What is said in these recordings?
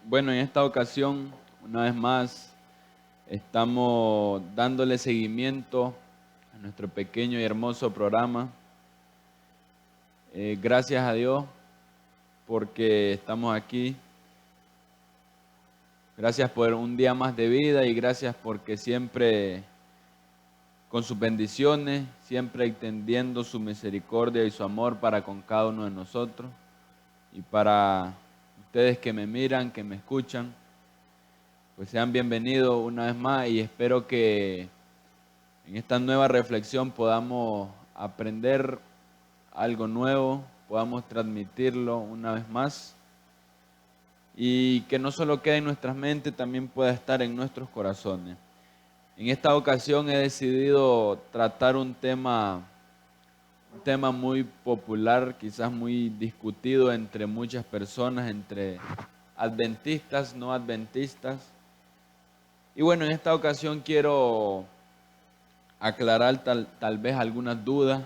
Bueno, en esta ocasión, una vez más, estamos dándole seguimiento a nuestro pequeño y hermoso programa. Gracias a Dios porque estamos aquí. Gracias por un día más de vida y gracias porque siempre, con sus bendiciones, siempre extendiendo su misericordia y su amor para con cada uno de nosotros y para ustedes que me miran, que me escuchan. Pues sean bienvenidos una vez más y espero que en esta nueva reflexión podamos aprender algo nuevo, podamos transmitirlo una vez más y que no solo quede en nuestras mentes, también pueda estar en nuestros corazones. En esta ocasión he decidido tratar un tema muy popular, quizás muy discutido entre muchas personas, entre adventistas, no adventistas. Y bueno, en esta ocasión quiero aclarar tal vez algunas dudas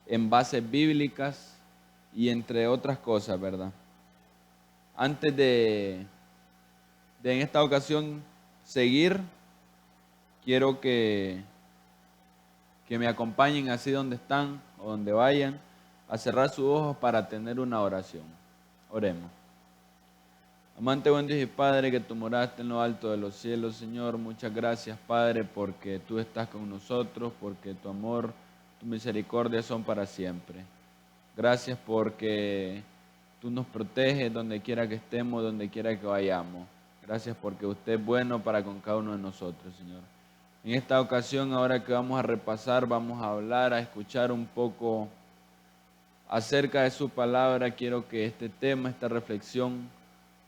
en bases bíblicas y entre otras cosas, ¿verdad? Antes de en esta ocasión seguir, quiero que me acompañen así donde están o donde vayan, a cerrar sus ojos para tener una oración. Oremos. Amante buen Dios y Padre, que tú moraste en lo alto de los cielos, Señor, muchas gracias, Padre, porque tú estás con nosotros, porque tu amor, tu misericordia son para siempre. Gracias porque tú nos proteges donde quiera que estemos, donde quiera que vayamos. Gracias porque usted es bueno para con cada uno de nosotros, Señor. En esta ocasión, ahora que vamos a repasar, vamos a hablar, a escuchar un poco acerca de su palabra. Quiero que este tema, esta reflexión,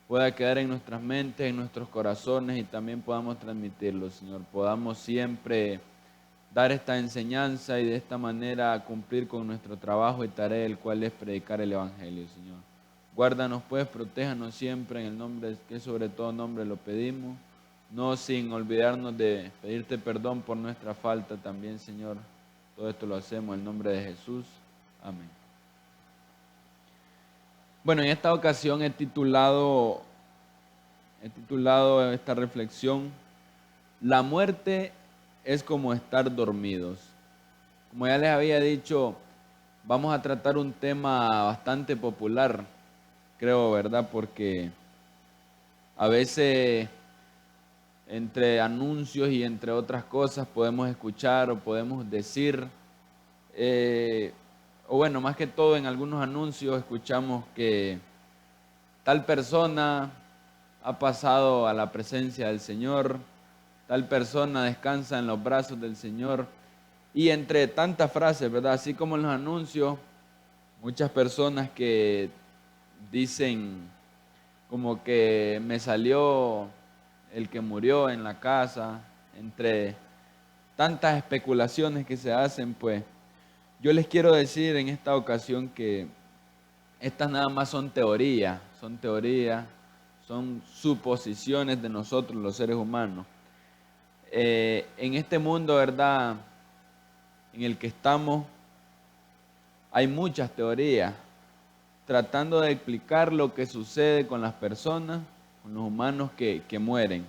pueda quedar en nuestras mentes, en nuestros corazones y también podamos transmitirlo, Señor. Podamos siempre dar esta enseñanza y de esta manera cumplir con nuestro trabajo y tarea, el cual es predicar el Evangelio, Señor. Guárdanos pues, protéjanos siempre en el nombre que sobre todo nombre lo pedimos, no sin olvidarnos de pedirte perdón por nuestra falta también, Señor. Todo esto lo hacemos en el nombre de Jesús. Amén. Bueno, en esta ocasión he titulado esta reflexión, La muerte es como estar dormidos. Como ya les había dicho, vamos a tratar un tema bastante popular, creo, ¿verdad? Porque a veces entre anuncios y entre otras cosas podemos escuchar o podemos decir, eh, o bueno, más que todo en algunos anuncios escuchamos que tal persona ha pasado a la presencia del Señor, tal persona descansa en los brazos del Señor. Y entre tantas frases, ¿verdad? Así como en los anuncios, muchas personas que dicen como que me salió el que murió en la casa, entre tantas especulaciones que se hacen, pues yo les quiero decir en esta ocasión que estas nada más son teorías, son suposiciones de nosotros los seres humanos. En este mundo, ¿verdad?, en el que estamos, hay muchas teorías tratando de explicar lo que sucede con las personas, con los humanos que mueren.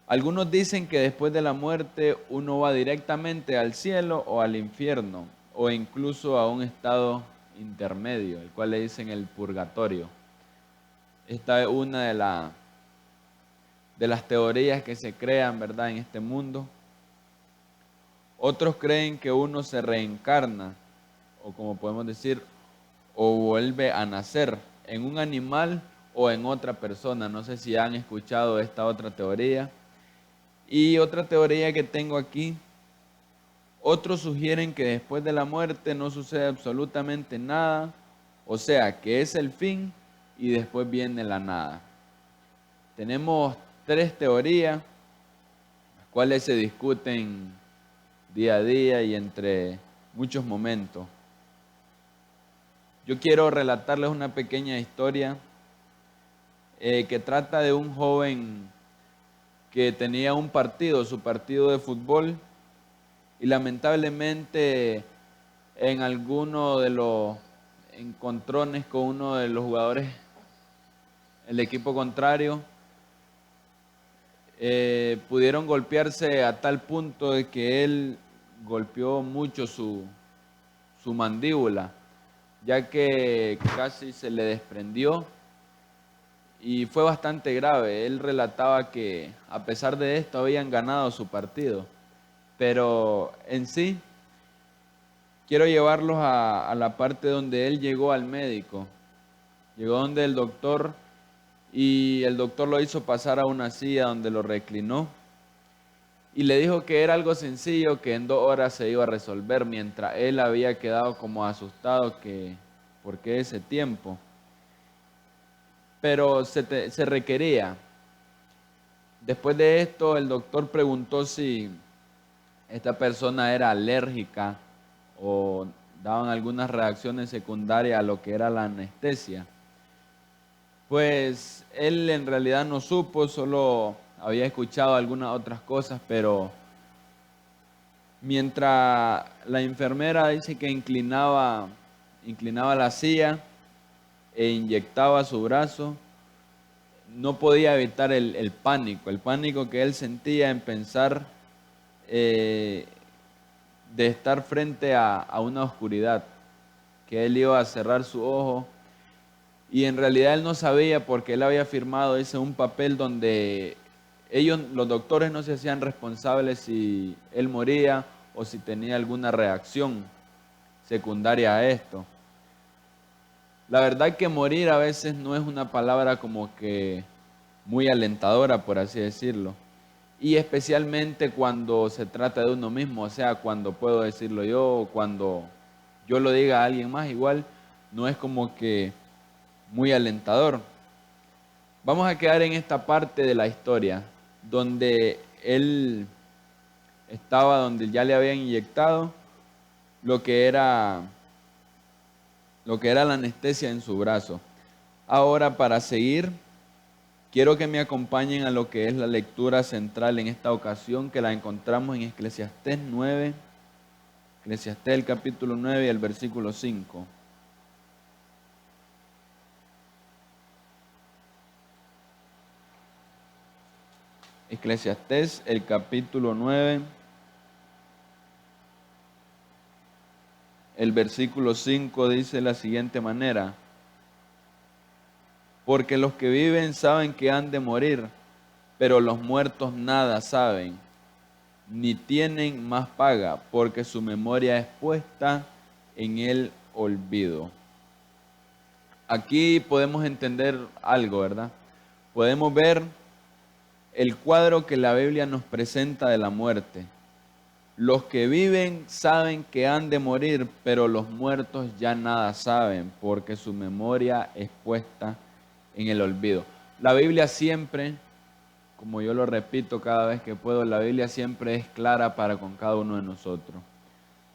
Algunos dicen que después de la muerte uno va directamente al cielo o al infierno, o incluso a un estado intermedio, el cual le dicen el purgatorio. Esta es una de las teorías que se crean, ¿verdad?, en este mundo. Otros creen que uno se reencarna, o como podemos decir, o vuelve a nacer en un animal o en otra persona. No sé si han escuchado esta otra teoría. Y otra teoría que tengo aquí, otros sugieren que después de la muerte no sucede absolutamente nada, o sea, que es el fin y después viene la nada. Tenemos tres teorías, las cuales se discuten día a día y entre muchos momentos. Yo quiero relatarles una pequeña historia que trata de un joven que tenía un partido, su partido de fútbol, y lamentablemente en alguno de los encontrones con uno de los jugadores el equipo contrario, pudieron golpearse a tal punto de que él golpeó mucho su mandíbula, ya que casi se le desprendió y fue bastante grave. Él relataba que a pesar de esto habían ganado su partido, pero en sí quiero llevarlos a la parte donde él llegó al médico. Llegó donde el doctor y el doctor lo hizo pasar a una silla donde lo reclinó y le dijo que era algo sencillo, que en 2 horas se iba a resolver, mientras él había quedado como asustado que ¿por qué ese tiempo? Pero se requería. Después de esto, el doctor preguntó si esta persona era alérgica o daban algunas reacciones secundarias a lo que era la anestesia. Pues él en realidad no supo, solo había escuchado algunas otras cosas, pero mientras la enfermera dice que inclinaba la silla e inyectaba su brazo, no podía evitar el pánico que él sentía en pensar de estar frente a una oscuridad, que él iba a cerrar su ojo. Y en realidad él no sabía porque él había firmado un papel donde los doctores no se hacían responsables si él moría o si tenía alguna reacción secundaria a esto. La verdad que morir a veces no es una palabra como que muy alentadora, por así decirlo. Y especialmente cuando se trata de uno mismo, o sea, cuando puedo decirlo yo o cuando yo lo diga a alguien más, igual no es como que muy alentador. Vamos a quedar en esta parte de la historia, donde él estaba, donde ya le habían inyectado lo que era la anestesia en su brazo. Ahora, para seguir, quiero que me acompañen a lo que es la lectura central en esta ocasión, que la encontramos en Eclesiastés 9, Eclesiastés el capítulo 9 y el versículo 5. Eclesiastés, el capítulo 9, el versículo 5 dice de la siguiente manera: porque los que viven saben que han de morir, pero los muertos nada saben, ni tienen más paga, porque su memoria es puesta en el olvido. Aquí podemos entender algo, ¿verdad? Podemos ver el cuadro que la Biblia nos presenta de la muerte. Los que viven saben que han de morir, pero los muertos ya nada saben, porque su memoria es puesta en el olvido. La Biblia siempre, como yo lo repito cada vez que puedo, la Biblia siempre es clara para con cada uno de nosotros.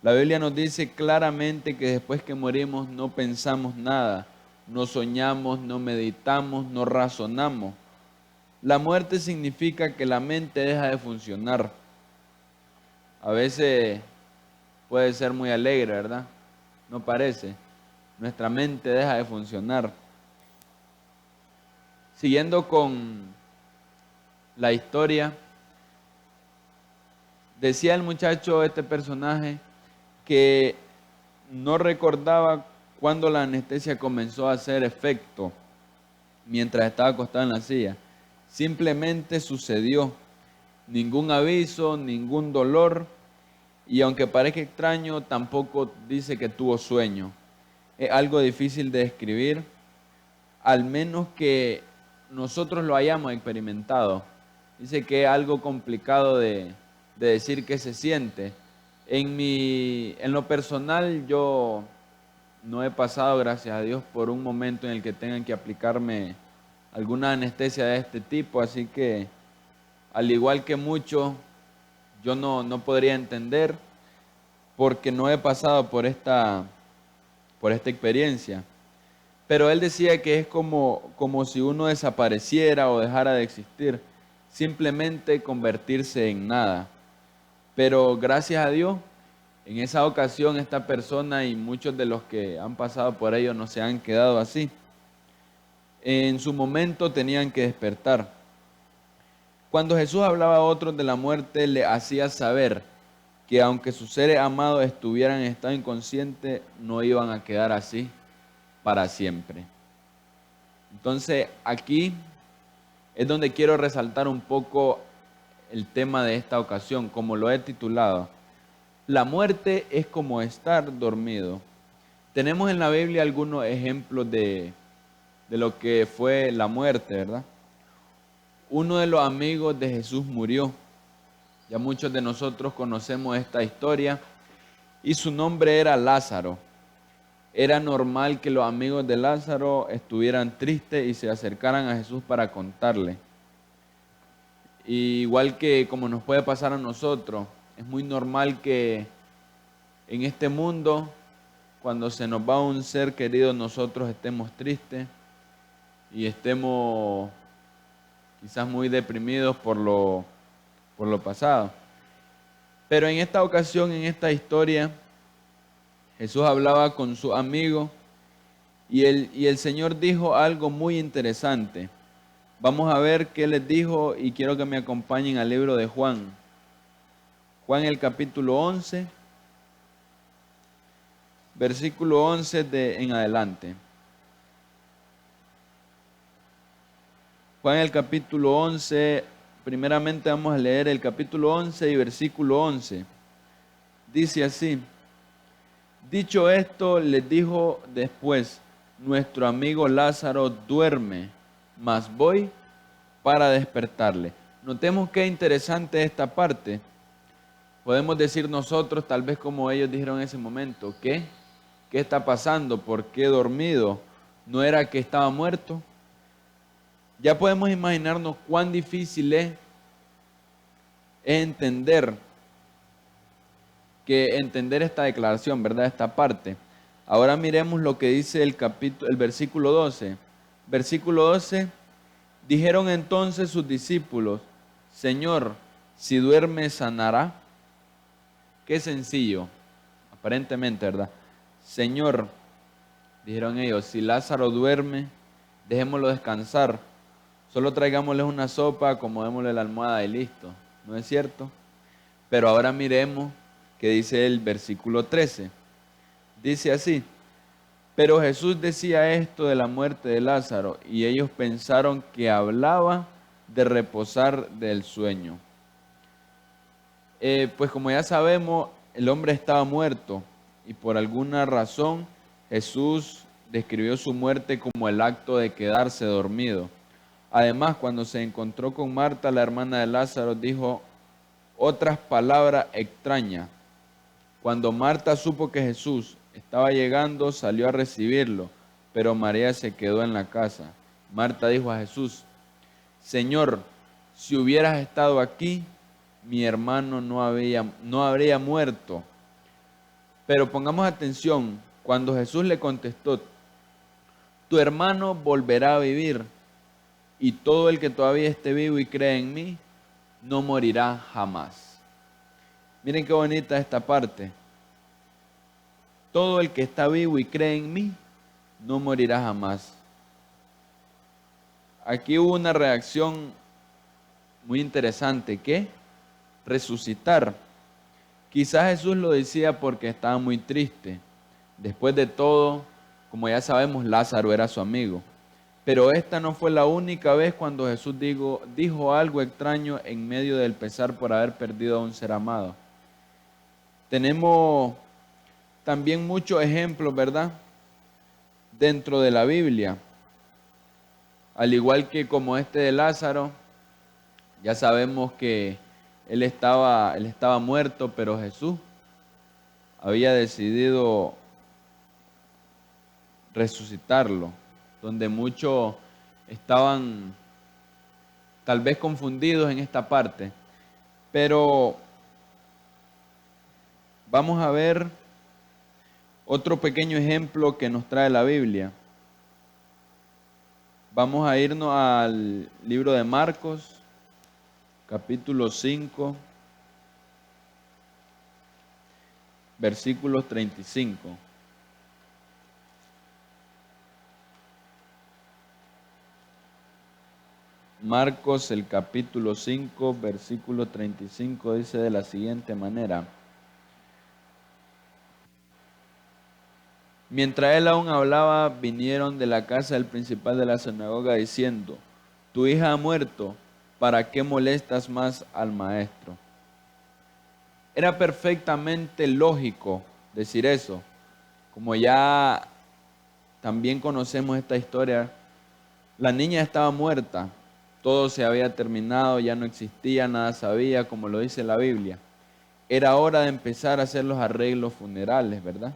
La Biblia nos dice claramente que después que morimos no pensamos nada, no soñamos, no meditamos, no razonamos. La muerte significa que la mente deja de funcionar. A veces puede ser muy alegre, ¿verdad? ¿No parece? Nuestra mente deja de funcionar. Siguiendo con la historia, decía el muchacho, este personaje, que no recordaba cuándo la anestesia comenzó a hacer efecto mientras estaba acostado en la silla. Simplemente sucedió. Ningún aviso, ningún dolor, y aunque parezca extraño, tampoco dice que tuvo sueño. Es algo difícil de describir, al menos que nosotros lo hayamos experimentado. Dice que es algo complicado de decir qué se siente. En lo personal, yo no he pasado, gracias a Dios, por un momento en el que tengan que aplicarme alguna anestesia de este tipo, así que al igual que muchos, yo no podría entender porque no he pasado por esta experiencia. Pero él decía que es como si uno desapareciera o dejara de existir, simplemente convertirse en nada. Pero gracias a Dios, en esa ocasión esta persona y muchos de los que han pasado por ello no se han quedado así. en su momento tenían que despertar. Cuando Jesús hablaba a otros de la muerte, le hacía saber que aunque sus seres amados estuvieran en estado inconsciente, no iban a quedar así para siempre. Entonces, aquí es donde quiero resaltar un poco el tema de esta ocasión, como lo he titulado. La muerte es como estar dormido. Tenemos en la Biblia algunos ejemplos de lo que fue la muerte, ¿verdad? Uno de los amigos de Jesús murió. Ya muchos de nosotros conocemos esta historia y su nombre era Lázaro. Era normal que los amigos de Lázaro estuvieran tristes y se acercaran a Jesús para contarle. Igual que como nos puede pasar a nosotros, es muy normal que en este mundo, cuando se nos va un ser querido, nosotros estemos tristes y estemos quizás muy deprimidos por lo pasado. Pero en esta ocasión, en esta historia, Jesús hablaba con su amigo y el Señor dijo algo muy interesante. Vamos a ver qué les dijo y quiero que me acompañen al libro de Juan. Juan el capítulo 11, versículo 11 en adelante. Juan el capítulo 11, primeramente vamos a leer el capítulo 11 y versículo 11. Dice así: dicho esto, les dijo después, nuestro amigo Lázaro duerme, mas voy para despertarle. Notemos qué interesante esta parte. Podemos decir nosotros, tal vez como ellos dijeron en ese momento, ¿qué está pasando? ¿Por qué dormido? ¿No era que estaba muerto? Ya podemos imaginarnos cuán difícil es entender esta declaración, ¿verdad? Esta parte. Ahora miremos lo que dice el versículo 12. Versículo 12, dijeron entonces sus discípulos, Señor, si duerme sanará. Qué sencillo, aparentemente, ¿verdad? Señor, dijeron ellos, si Lázaro duerme, dejémoslo descansar. Solo traigámosle una sopa, acomodémosle la almohada y listo. ¿No es cierto? Pero ahora miremos qué dice el versículo 13. Dice así: pero Jesús decía esto de la muerte de Lázaro y ellos pensaron que hablaba de reposar del sueño. Pues como ya sabemos, el hombre estaba muerto y por alguna razón Jesús describió su muerte como el acto de quedarse dormido. Además, cuando se encontró con Marta, la hermana de Lázaro, dijo otras palabras extrañas. Cuando Marta supo que Jesús estaba llegando, salió a recibirlo, pero María se quedó en la casa. Marta dijo a Jesús, Señor, si hubieras estado aquí, mi hermano no habría muerto. Pero pongamos atención, cuando Jesús le contestó, tu hermano volverá a vivir, y todo el que todavía esté vivo y cree en mí, no morirá jamás. Miren qué bonita esta parte. Todo el que está vivo y cree en mí, no morirá jamás. Aquí hubo una reacción muy interesante, ¿qué? Resucitar. Quizás Jesús lo decía porque estaba muy triste. Después de todo, como ya sabemos, Lázaro era su amigo. Pero esta no fue la única vez cuando Jesús dijo algo extraño en medio del pesar por haber perdido a un ser amado. Tenemos también muchos ejemplos, ¿verdad? Dentro de la Biblia. Al igual que como este de Lázaro, ya sabemos que él estaba muerto, pero Jesús había decidido resucitarlo, donde muchos estaban tal vez confundidos en esta parte. Pero vamos a ver otro pequeño ejemplo que nos trae la Biblia. Vamos a irnos al libro de Marcos, capítulo 5, versículos 35. Marcos, el capítulo 5, versículo 35, dice de la siguiente manera. Mientras él aún hablaba, vinieron de la casa del principal de la sinagoga diciendo, tu hija ha muerto, ¿para qué molestas más al maestro? Era perfectamente lógico decir eso. Como ya también conocemos esta historia, la niña estaba muerta, todo se había terminado, ya no existía, nada sabía, como lo dice la Biblia. Era hora de empezar a hacer los arreglos funerales, ¿verdad?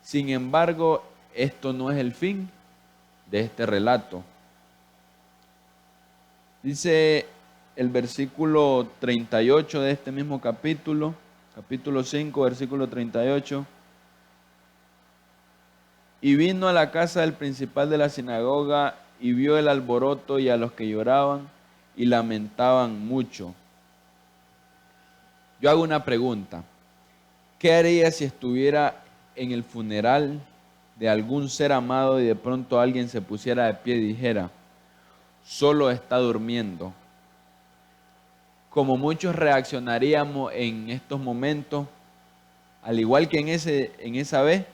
Sin embargo, esto no es el fin de este relato. Dice el versículo 38 de este mismo capítulo, capítulo 5, versículo 38. Y vino a la casa del principal de la sinagoga y vio el alboroto y a los que lloraban y lamentaban mucho. Yo hago una pregunta. ¿Qué haría si estuviera en el funeral de algún ser amado y de pronto alguien se pusiera de pie y dijera, solo está durmiendo? Como muchos reaccionaríamos en estos momentos, al igual que en esa vez,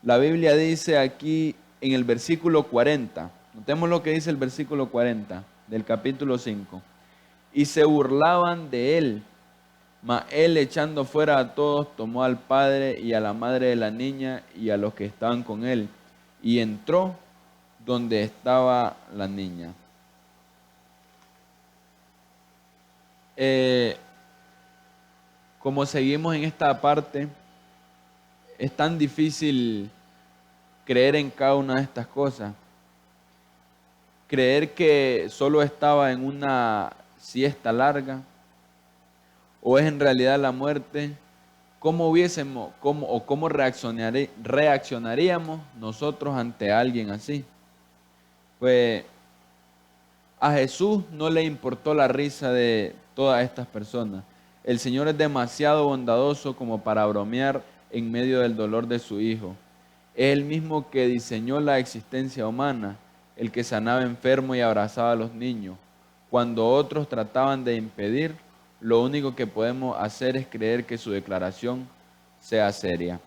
la Biblia dice aquí en el versículo 40, notemos lo que dice el versículo 40 del capítulo 5, y se burlaban de él, mas él echando fuera a todos, tomó al padre y a la madre de la niña y a los que estaban con él, y entró donde estaba la niña. Como seguimos en esta parte, es tan difícil creer en cada una de estas cosas. Creer que solo estaba en una siesta larga o es en realidad la muerte. ¿Cómo reaccionaríamos nosotros ante alguien así? Pues a Jesús no le importó la risa de todas estas personas. El Señor es demasiado bondadoso como para bromear en medio del dolor de su Hijo. Es el mismo que diseñó la existencia humana, el que sanaba enfermos y abrazaba a los niños. Cuando otros trataban de impedir, lo único que podemos hacer es creer que su declaración sea seria.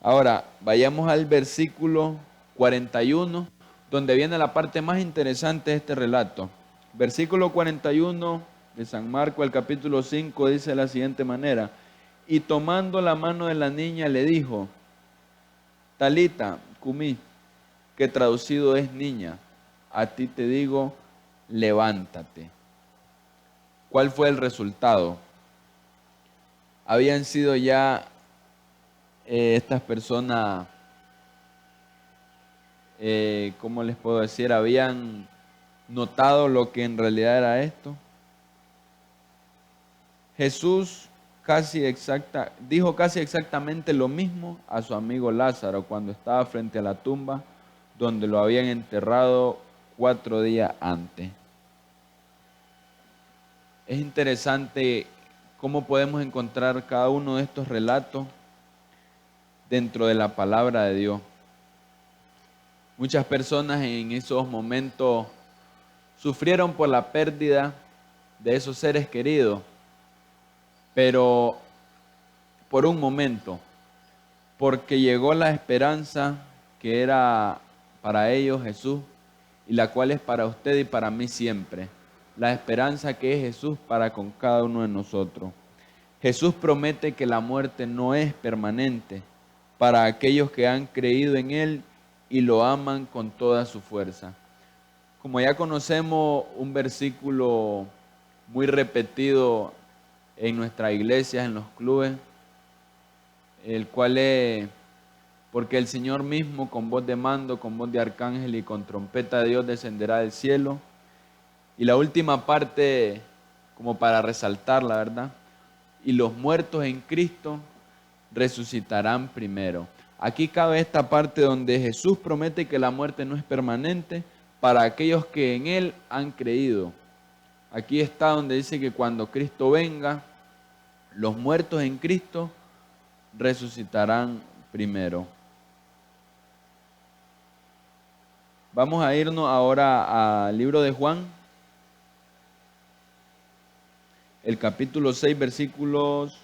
Ahora, vayamos al versículo 41, donde viene la parte más interesante de este relato. Versículo 41 de San Marcos, el capítulo 5, dice de la siguiente manera, y tomando la mano de la niña le dijo, Talita, cumí, que traducido es niña, a ti te digo, levántate. ¿Cuál fue el resultado? Habían sido ya estas personas, ¿cómo les puedo decir? Habían notado lo que en realidad era esto. Jesús dijo casi exactamente lo mismo a su amigo Lázaro cuando estaba frente a la tumba donde lo habían enterrado 4 días antes. Es interesante cómo podemos encontrar cada uno de estos relatos dentro de la palabra de Dios. Muchas personas en esos momentos sufrieron por la pérdida de esos seres queridos, pero por un momento, porque llegó la esperanza que era para ellos Jesús y la cual es para usted y para mí siempre. La esperanza que es Jesús para con cada uno de nosotros. Jesús promete que la muerte no es permanente para aquellos que han creído en Él y lo aman con toda su fuerza. Como ya conocemos un versículo muy repetido en nuestras iglesias, en los clubes, el cual es, porque el Señor mismo con voz de mando, con voz de arcángel y con trompeta de Dios descenderá del cielo. Y la última parte, como para resaltar la verdad, y los muertos en Cristo resucitarán primero. Aquí cabe esta parte donde Jesús promete que la muerte no es permanente para aquellos que en Él han creído. Aquí está donde dice que cuando Cristo venga, los muertos en Cristo resucitarán primero. Vamos a irnos ahora al libro de Juan, el capítulo 6, versículos...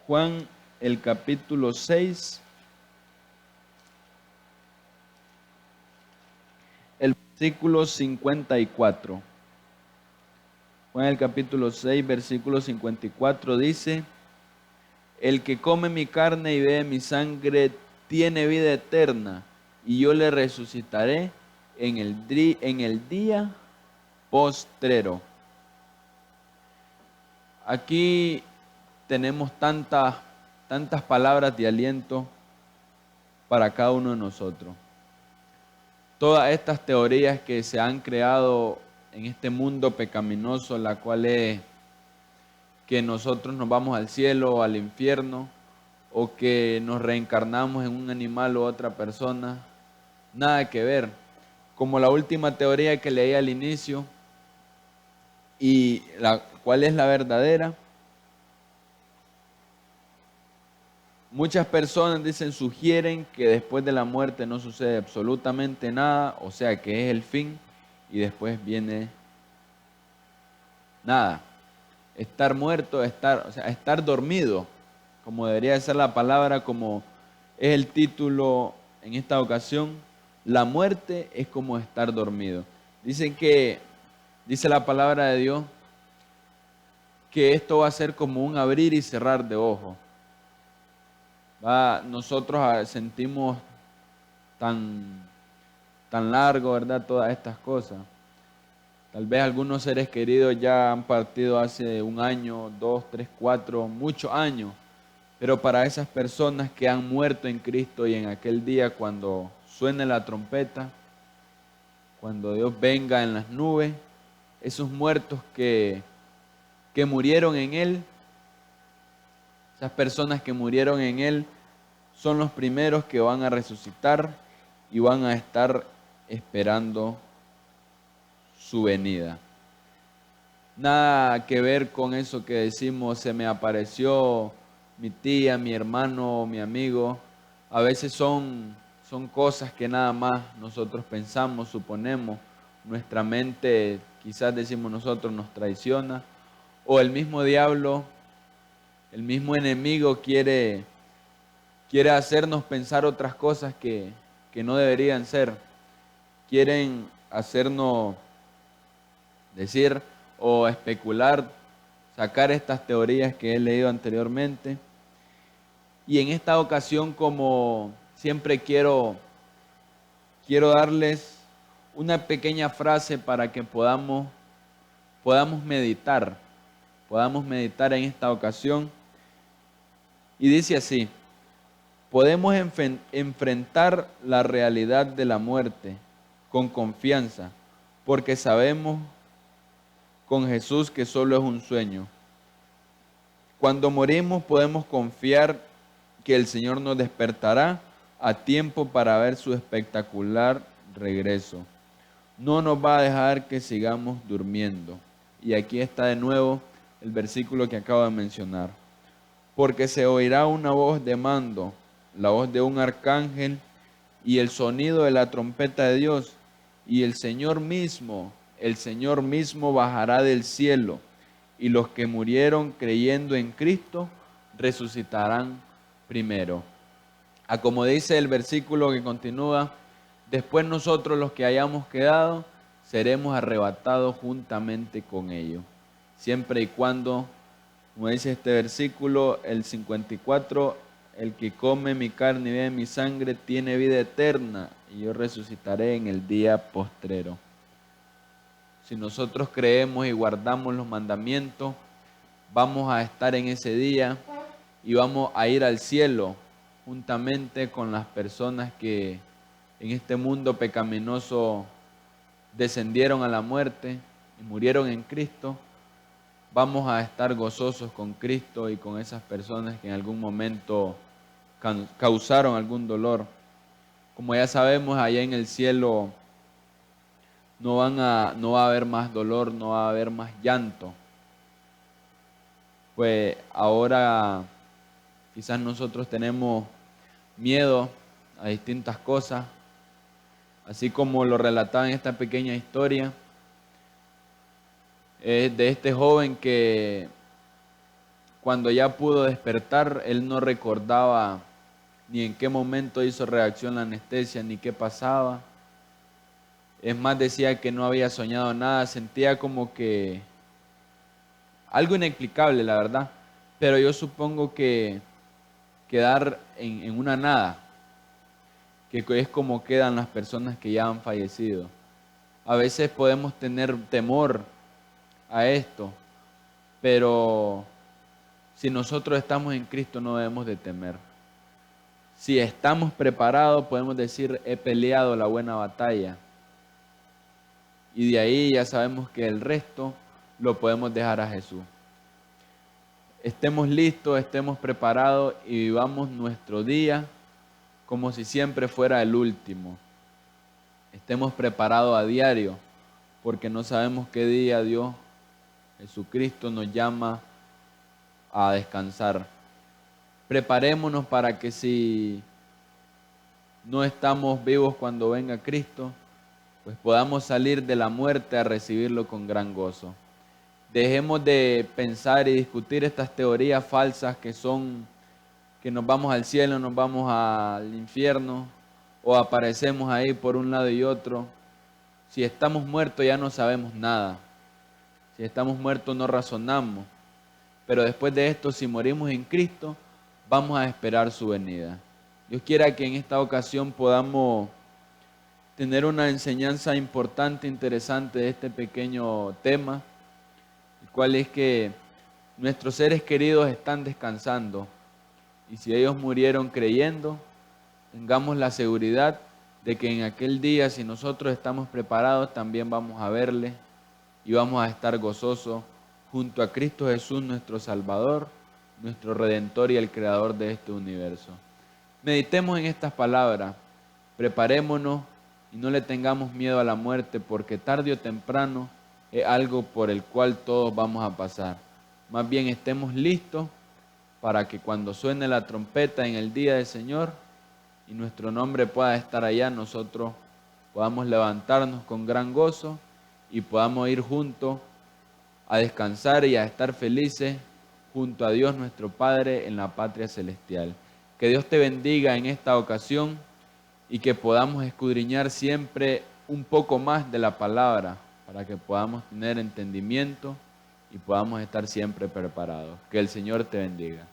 Juan, el capítulo 6, el versículo 54. Juan, el capítulo 6, versículo 54 dice: el que come mi carne y bebe mi sangre tiene vida eterna, y yo le resucitaré en el día postrero. Aquí tenemos tantas palabras de aliento para cada uno de nosotros. Todas estas teorías que se han creado en este mundo pecaminoso, la cual es que nosotros nos vamos al cielo o al infierno, o que nos reencarnamos en un animal u otra persona, nada que ver. Como la última teoría que leí al inicio, y la cual es la verdadera. Muchas personas sugieren que después de la muerte no sucede absolutamente nada, o sea que es el fin, y después viene nada. Estar muerto, estar dormido, como debería ser la palabra, como es el título en esta ocasión. La muerte es como estar dormido. Dice la palabra de Dios que esto va a ser como un abrir y cerrar de ojos. Nosotros sentimos tan largo, ¿verdad? Todas estas cosas. Tal vez algunos seres queridos ya han partido hace 1 año, 2, 3, 4, muchos años. Pero para esas personas que han muerto en Cristo y en aquel día cuando suene la trompeta, cuando Dios venga en las nubes, esos muertos que murieron en Él, esas personas que murieron en Él, son los primeros que van a resucitar y van a estar esperando su venida. Nada que ver con eso que decimos, se me apareció mi tía, mi hermano, mi amigo. A veces son cosas que nada más nosotros pensamos, suponemos. Nuestra mente, quizás decimos nosotros, nos traiciona. O el mismo diablo, el mismo enemigo quiere hacernos pensar otras cosas que no deberían ser. Quieren hacernos decir o especular, sacar estas teorías que he leído anteriormente. Y en esta ocasión, como siempre, quiero darles una pequeña frase para que podamos meditar en esta ocasión. Y dice así: podemos enfrentar la realidad de la muerte con confianza, porque sabemos con Jesús que solo es un sueño. Cuando morimos podemos confiar que el Señor nos despertará a tiempo para ver su espectacular regreso. No nos va a dejar que sigamos durmiendo. Y aquí está de nuevo el versículo que acabo de mencionar. Porque se oirá una voz de mando, la voz de un arcángel y el sonido de la trompeta de Dios, y el Señor mismo bajará del cielo, y los que murieron creyendo en Cristo resucitarán primero. Como dice el versículo que continúa: después nosotros los que hayamos quedado seremos arrebatados juntamente con ellos. Siempre y cuando, como dice este versículo, el 54, el que come mi carne y bebe mi sangre tiene vida eterna, y yo resucitaré en el día postrero. Si nosotros creemos y guardamos los mandamientos, vamos a estar en ese día y vamos a ir al cielo juntamente con las personas que en este mundo pecaminoso descendieron a la muerte y murieron en Cristo. Vamos a estar gozosos con Cristo y con esas personas que en algún momento causaron algún dolor. Como ya sabemos, allá en el cielo no va a haber más dolor, no va a haber más llanto. Pues ahora quizás nosotros tenemos miedo a distintas cosas, así como lo relataba en esta pequeña historia, de este joven que cuando ya pudo despertar, él no recordaba ni en qué momento hizo reacción la anestesia, ni qué pasaba. Es más, decía que no había soñado nada, sentía como que algo inexplicable, la verdad. Pero yo supongo que quedar en una nada, que es como quedan las personas que ya han fallecido. A veces podemos tener temor a esto, pero si nosotros estamos en Cristo no debemos de temer. Si estamos preparados, podemos decir, he peleado la buena batalla. Y de ahí ya sabemos que el resto lo podemos dejar a Jesús. Estemos listos, estemos preparados y vivamos nuestro día como si siempre fuera el último. Estemos preparados a diario, porque no sabemos qué día Dios, Jesucristo, nos llama a descansar. Preparémonos para que si no estamos vivos cuando venga Cristo, pues podamos salir de la muerte a recibirlo con gran gozo. Dejemos de pensar y discutir estas teorías falsas que son que nos vamos al cielo, nos vamos al infierno o aparecemos ahí por un lado y otro. Si estamos muertos ya no sabemos nada. Si estamos muertos no razonamos. Pero después de esto, si morimos en Cristo, vamos a esperar su venida. Dios quiera que en esta ocasión podamos tener una enseñanza importante, interesante de este pequeño tema, el cual es que nuestros seres queridos están descansando. Y si ellos murieron creyendo, tengamos la seguridad de que en aquel día, si nosotros estamos preparados, también vamos a verle y vamos a estar gozosos junto a Cristo Jesús, nuestro Salvador, nuestro Redentor y el Creador de este universo. Meditemos en estas palabras, preparémonos y no le tengamos miedo a la muerte, porque tarde o temprano es algo por el cual todos vamos a pasar. Más bien estemos listos para que cuando suene la trompeta en el día del Señor y nuestro nombre pueda estar allá, nosotros podamos levantarnos con gran gozo y podamos ir juntos a descansar y a estar felices junto a Dios nuestro Padre en la patria celestial. Que Dios te bendiga en esta ocasión y que podamos escudriñar siempre un poco más de la palabra para que podamos tener entendimiento y podamos estar siempre preparados. Que el Señor te bendiga.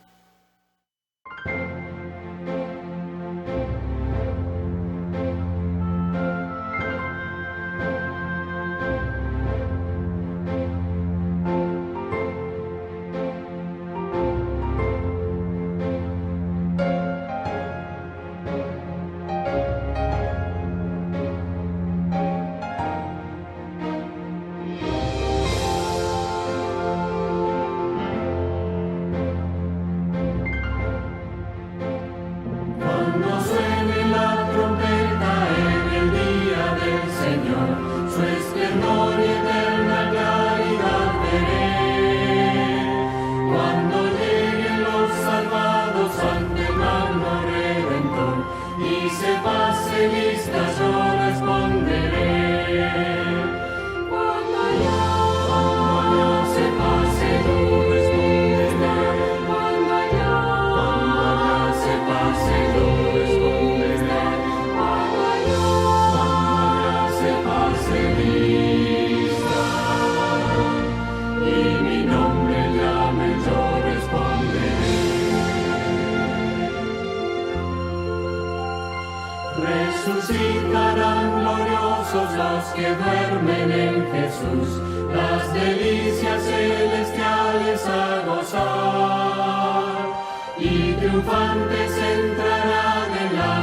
Resucitarán gloriosos los que duermen en Jesús, las delicias celestiales a gozar, y triunfantes entrarán en la